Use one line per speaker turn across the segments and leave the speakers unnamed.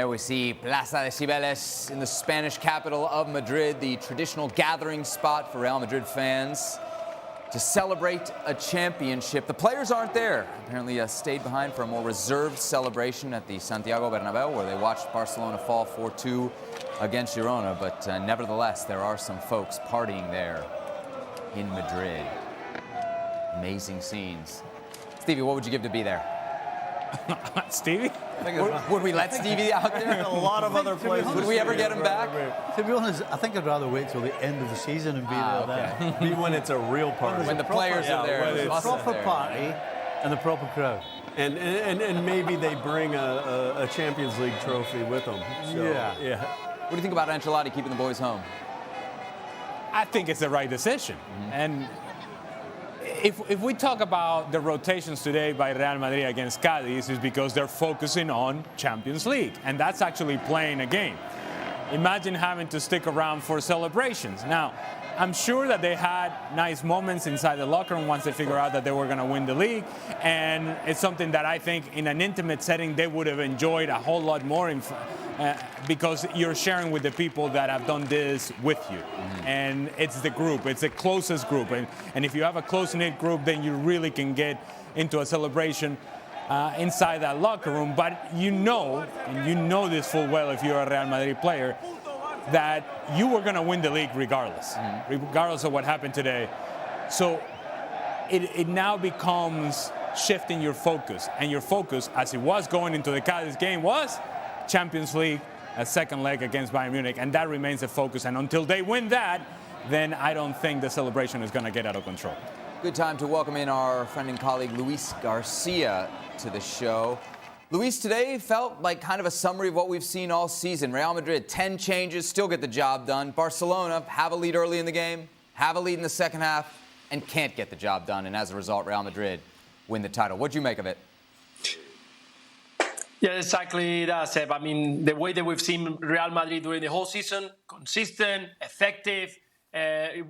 There we see Plaza de Cibeles in the Spanish capital of Madrid, the traditional gathering spot for Real Madrid fans to celebrate a championship. The players aren't there. Apparently stayed behind for a more reserved celebration at the Santiago Bernabeu, where they watched Barcelona fall 4-2 against Girona. But nevertheless, there are some folks partying there in Madrid. Amazing scenes. Stevie, what would you give to be there?
Stevie?
Would we let Stevie out there?
A lot of other places.
Would we ever get him back?
To be honest, I think I'd rather wait till the end of the season and be there then.
Be when it's a real party.
When the players are there.
When it's
a proper party and the proper crowd.
And maybe they bring a Champions League trophy with them. So, yeah.
What do you think about Ancelotti keeping the boys home?
I think it's the right decision. And if we talk about the rotations today by Real Madrid against Cádiz, is because they're focusing on Champions League, and that's actually playing a game. Imagine having to stick around for celebrations. Now, I'm sure that they had nice moments inside the locker room once they figured out that they were going to win the league, and it's something that I think in an intimate setting they would have enjoyed a whole lot more because you're sharing with the people that have done this with you. And it's the group, it's the closest group. And if you have a close-knit group, then you really can get into a celebration inside that locker room. But you know, and you know this full well if you're a Real Madrid player, that you were going to win the league regardless, regardless of what happened today. So it now becomes shifting your focus. And your focus, as it was going into the Cádiz game, was Champions League, a second leg against Bayern Munich, and that remains the focus. And until they win that, then I don't think the celebration is going to get out of control.
Good time to welcome in our friend and colleague Luis Garcia to the show. Luis, today felt like kind of a summary of what we've seen all season. Real Madrid, 10 changes, still get the job done. Barcelona have a lead early in the game, have a lead in the second half, and can't get the job done. And as a result, Real Madrid win the title. What'd you make of it?
Yeah, exactly that, Seb. I mean, the way that we've seen Real Madrid during the whole season, consistent, effective,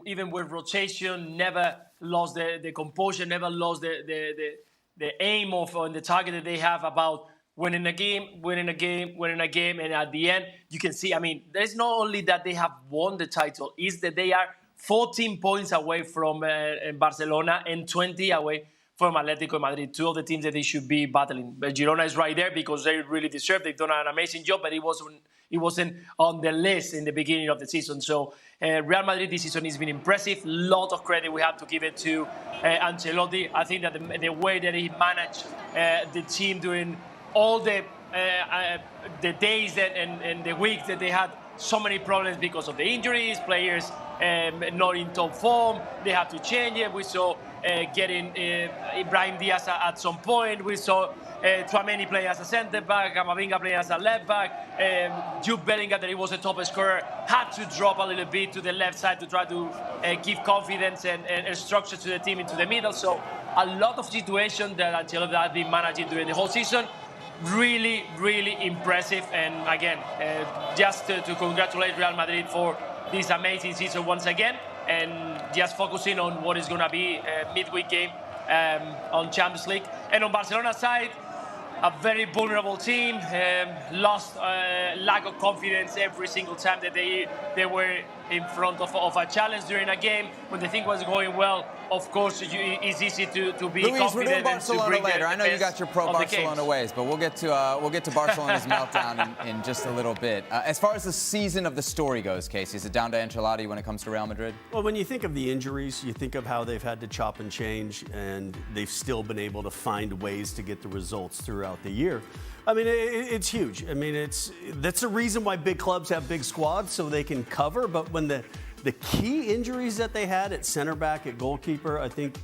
even with rotation, never lost the composure, never lost the aim of on the target that they have about winning a game, and at the end, you can see, I mean, there's not only that they have won the title, is that they are 14 points away from Barcelona and 20 away from Atletico Madrid, two of the teams that they should be battling. But Girona is right there because they really deserve. They've done an amazing job, but it wasn't on the list in the beginning of the season. So Real Madrid this season has been impressive. Lot of credit we have to give it to Ancelotti. I think that the way that he managed the team during all the days and the weeks that they had so many problems because of the injuries, players not in top form, they have to change it. We saw getting Ibrahim Diaz at some point. We saw Tchouaméni playing as a centre-back, Camavinga playing as a left-back. Jude Bellingham, that he was a top scorer, had to drop a little bit to the left side to try to give confidence and structure to the team into the middle. So a lot of situations that Ancelotti has been managing during the whole season. Really, really impressive. And again, just to congratulate Real Madrid for this amazing season once again, and just focusing on what is going to be a midweek game on Champions League. And on Barcelona's side, a very vulnerable team, lost lack of confidence every single time that they were in front of a challenge during a game. When the thing was going well, of course, it's easy to be
Luis,
confident
we're doing Barcelona
and to bring
later. I know you got your pro-Barcelona
games.
ways, but we'll get to Barcelona's meltdown in just a little bit. As far as the season of the story goes, Casey, is it down to Ancelotti when it comes to Real Madrid?
Well, when you think of the injuries, you think of how they've had to chop and change, and they've still been able to find ways to get the results throughout the year. I mean, it's huge. I mean, that's the reason why big clubs have big squads, so they can cover. But when the key injuries that they had at center back, at goalkeeper, I think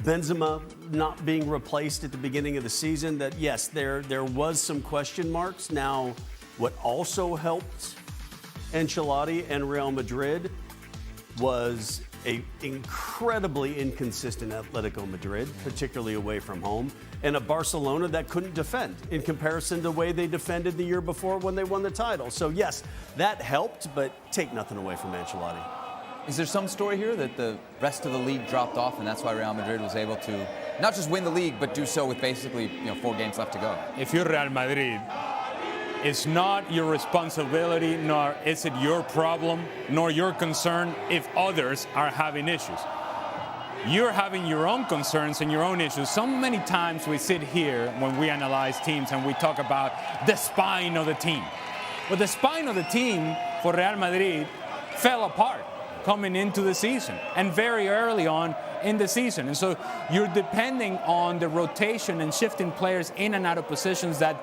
Benzema not being replaced at the beginning of the season, that yes, there was some question marks. Now, what also helped Ancelotti and Real Madrid was a incredibly inconsistent Atletico Madrid, particularly away from home, and a Barcelona that couldn't defend in comparison to the way they defended the year before when they won the title. So yes, that helped, but take nothing away from Ancelotti.
Is there some story here that the rest of the league dropped off, and that's why Real Madrid was able to not just win the league, but do so with basically 4 games left to go?
If you're Real Madrid, it's not your responsibility, nor is it your problem, nor your concern if others are having issues. You're having your own concerns and your own issues. So many times we sit here when we analyze teams and we talk about the spine of the team. But the spine of the team for Real Madrid fell apart coming into the season and very early on in the season. And so you're depending on the rotation and shifting players in and out of positions that,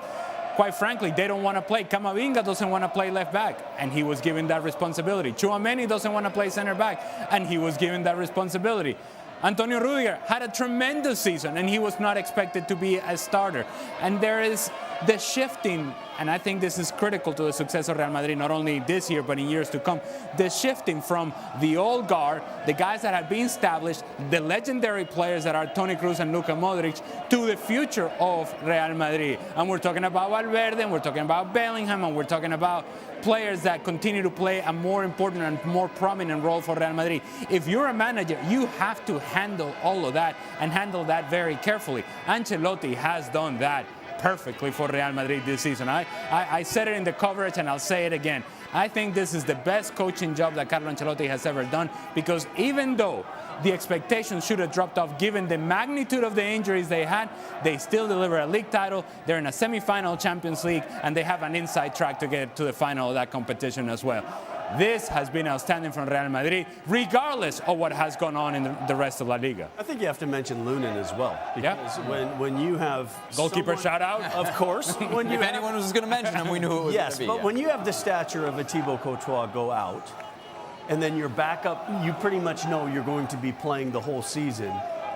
quite frankly, they don't want to play. Camavinga doesn't want to play left back, and he was given that responsibility. Tchouaméni doesn't want to play center back, and he was given that responsibility. Antonio Rudiger had a tremendous season, and he was not expected to be a starter. And there is the shifting, and I think this is critical to the success of Real Madrid, not only this year, but in years to come. The shifting from the old guard, the guys that have been established, the legendary players that are Toni Kroos and Luka Modric, to the future of Real Madrid. And we're talking about Valverde, and we're talking about Bellingham, and we're talking about players that continue to play a more important and more prominent role for Real Madrid. If you're a manager, you have to handle all of that and handle that very carefully. Ancelotti has done that perfectly for Real Madrid this season. I said it in the coverage and I'll say it again. I think this is the best coaching job that Carlo Ancelotti has ever done, because even though the expectations should have dropped off given the magnitude of the injuries they had, they still deliver a league title. They're in a semi-final Champions League, and they have an inside track to get to the final of that competition as well. This has been outstanding from Real Madrid, regardless of what has gone on in the rest of La Liga.
I think you have to mention Lunin as well, because when you have
goalkeeper shout out,
of course. When you
if anyone was going to mention him, we knew who it was going to be.
Yes, but when you have the stature of a Thibaut Courtois go out, and then your backup, you pretty much know you're going to be playing the whole season.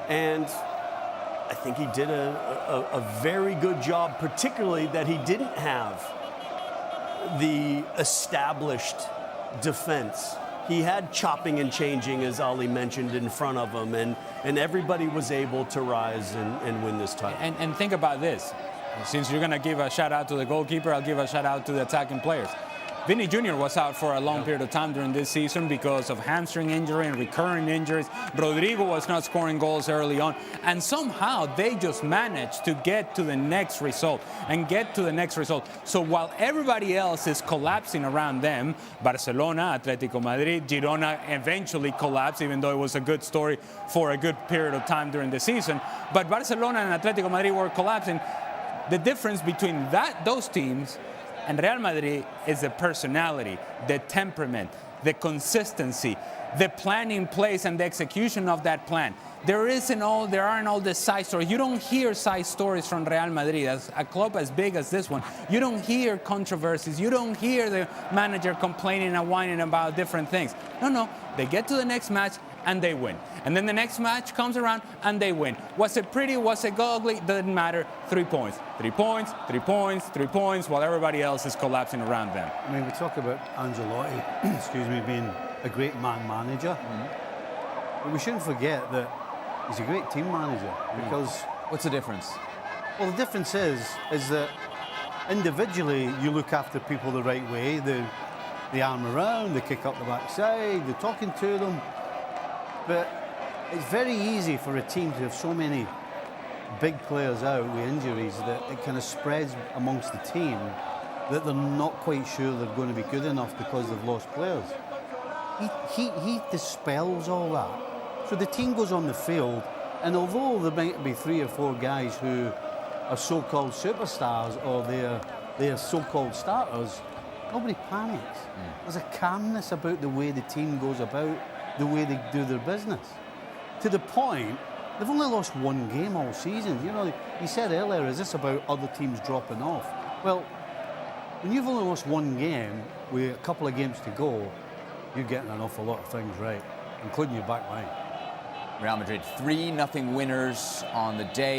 And I think he did a very good job, particularly that he didn't have the established defense. He had chopping and changing, as Ali mentioned, in front of him, and everybody was able to rise and win this title.
And think about this. Since you're going to give a shout out to the goalkeeper, I'll give a shout out to the attacking players. Vinny Jr. was out for a long period of time during this season because of hamstring injury and recurring injuries. Rodrigo was not scoring goals early on. And somehow they just managed to get to the next result and get to the next result. So while everybody else is collapsing around them, Barcelona, Atletico Madrid, Girona eventually collapsed, even though it was a good story for a good period of time during the season. But Barcelona and Atletico Madrid were collapsing. The difference between those teams and Real Madrid is the personality, the temperament, the consistency, the plan in place and the execution of that plan. There aren't all the side stories. You don't hear side stories from Real Madrid. As a club as big as this one, you don't hear controversies. You don't hear the manager complaining and whining about different things. No, they get to the next match and they win. And then the next match comes around and they win. Was it pretty? Was it ugly? Doesn't matter. 3 points. 3 points, 3 points, 3 points, while everybody else is collapsing around them.
I mean, we talk about Ancelotti, being a great man manager. But we shouldn't forget that he's a great team manager, because...
What's the difference?
Well, the difference is that individually you look after people the right way. They arm around, they kick up the backside, they're talking to them. But it's very easy for a team to have so many big players out with injuries that it kind of spreads amongst the team that they're not quite sure they're going to be good enough because they've lost players. He dispels all that. So the team goes on the field, and although there might be 3 or 4 guys who are so-called superstars or they're so-called starters, nobody panics. There's a calmness about the way the team goes about, the way they do their business. To the point, they've only lost 1 game all season. You know, you said earlier, is this about other teams dropping off? Well, when you've only lost 1 game with a couple of games to go, you're getting an awful lot of things right, including your back line.
Real Madrid 3-0 winners on the day.